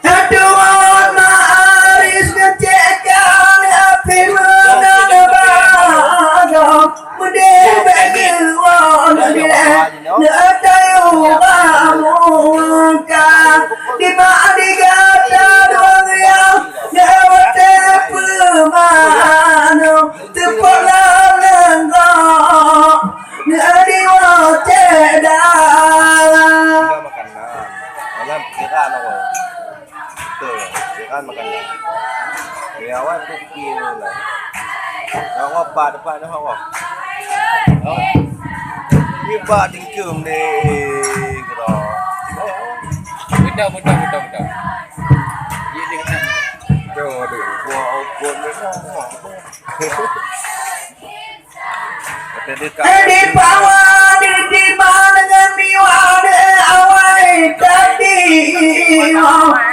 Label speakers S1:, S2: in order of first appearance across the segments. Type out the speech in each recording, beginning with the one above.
S1: Aduan maaris ngecekan api menanabagam Mude begiwan gile Natayu kamuka Di madigata doang yang Nyawate pemano Tepalang lenggok Nadiwa cedang
S2: Malam ikan ako. Ito, ikan maganda. Kaya ako ito kilo na. Ako pa ako. Iba din kum ni gitu.
S3: Mudah. Ye dia kata.
S2: Aduh, gua okon ni.
S1: Di bawah di mana dengan miwade awai tadi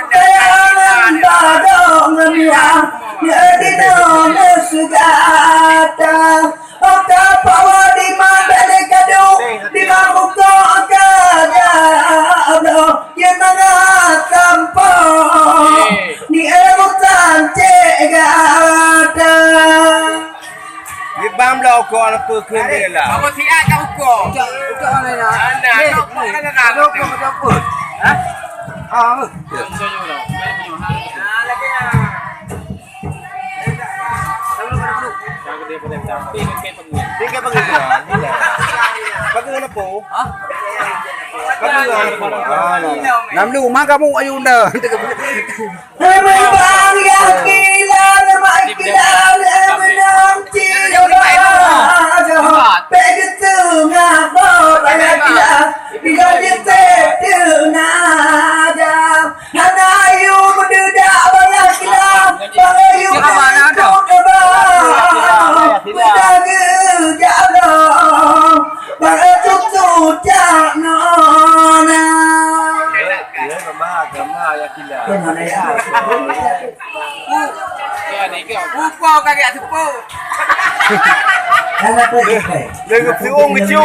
S1: Kayangan badong miwa Jadi dong sugata Oka pawa di mana dekadu Di mamuko kadado Yang nangah kampung Di emutan cegata
S2: Bam lo ko ana pu khun ni la.
S3: Apa si ai kau ko?
S1: Ucap mana nak?
S3: Ana, kau kan nak apa?
S1: Ha? Ah.
S2: Tiga pengiran. Pengiran po. Ha? Pengiran po.
S4: Làm lưu má kamu ayunda.
S1: Bang yang kilan mai kilan menang cilah. Begitu ngapa banyak kilan. Bila dia tenaga. Hanayu mendudak banyak kilan. Bangayu mana ada? Mendaga jalan. Bangayu tutup nona.
S2: Dia gamma ya kila.
S3: Ya ni ke? Upo kagak tupo.
S2: Dengan siung kecil.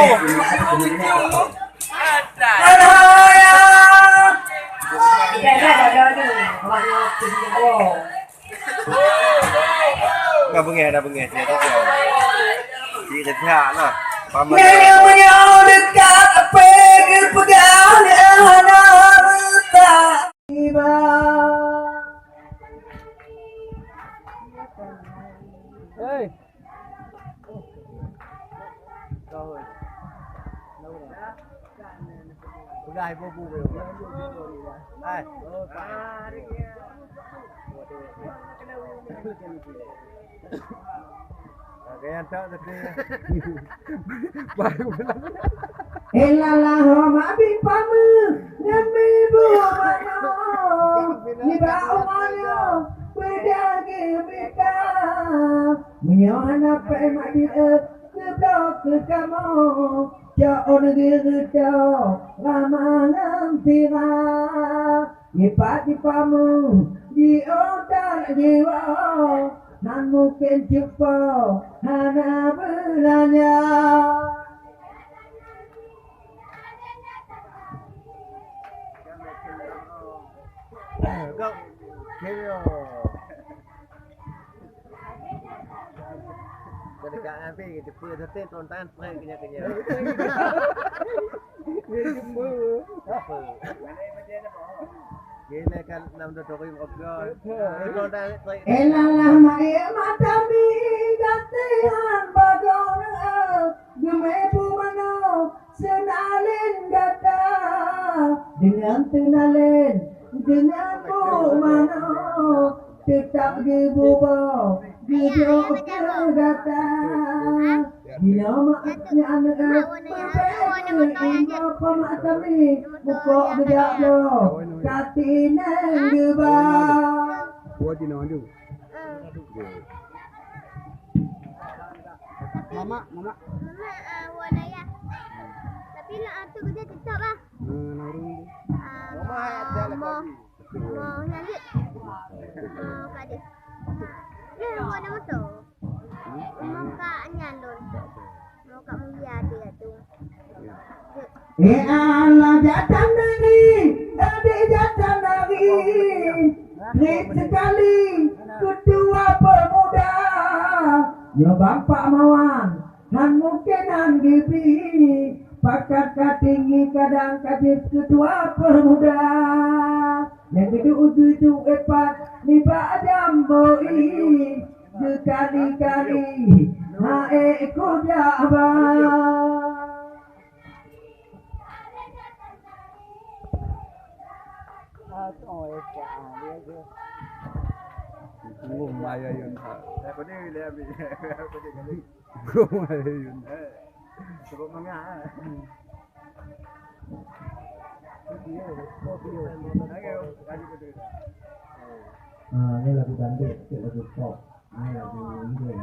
S2: Dah bengeh dia tak tahu. Dia kerja lah. Paman.
S1: Menyau dekat pegel pegang anak tak tiba.
S4: Hey.
S2: Udah ibu bu. Hai. Kaya tak tadi. Baru bilang.
S1: Elalah mabi pamu ngami bu mano. Niba omayo pedagi beta. Menyohana pe mabi keblok kamu. Jauh negeri jauh ramangan tira. Ipati pamu di otak jiwa. Nan mungkin jumpa hana belanya.
S2: Go. Kêu. Jadi kat ambil kita pergi tetet tontan pergi kenya-kenya. Dia jumpa. Apa? Gila kan 620 obrol. Tontan pergi.
S1: Elalah mai matami gantian bagona. Gemebu mano senalin data. Dengan tenalin dengan bu mano tetap gebubo gejo data. Bila maknya anak Ibu pematami Muka bedak lo Kati neng geba.
S4: Buat di nondu. Mama.
S5: Mama warna ya. Tapi nak tu kerja tetap lah.
S4: Narung.
S2: Mama ada lagi.
S5: Mau lanjut. Kadis. Dia warna motor. Mau kat Nyan Don. Mau kat Mulia dia tu.
S1: Allah datang lagi, adik datang lagi. Rit sekali kedua pemuda. Ya Bapak Mawan, han mungkin han gibi. Pakat katinggi kadang kadis kedua pemuda. Yang itu epat ni boi. Sekali-kali hae kudabah.
S4: Ngum ayo yun.
S2: Ako ni Lebi. Ako ni Gali.
S4: Ngum ayo yun.
S2: Sebab mga.
S1: Ini lagu bandit, lagu pop, ini lagu India.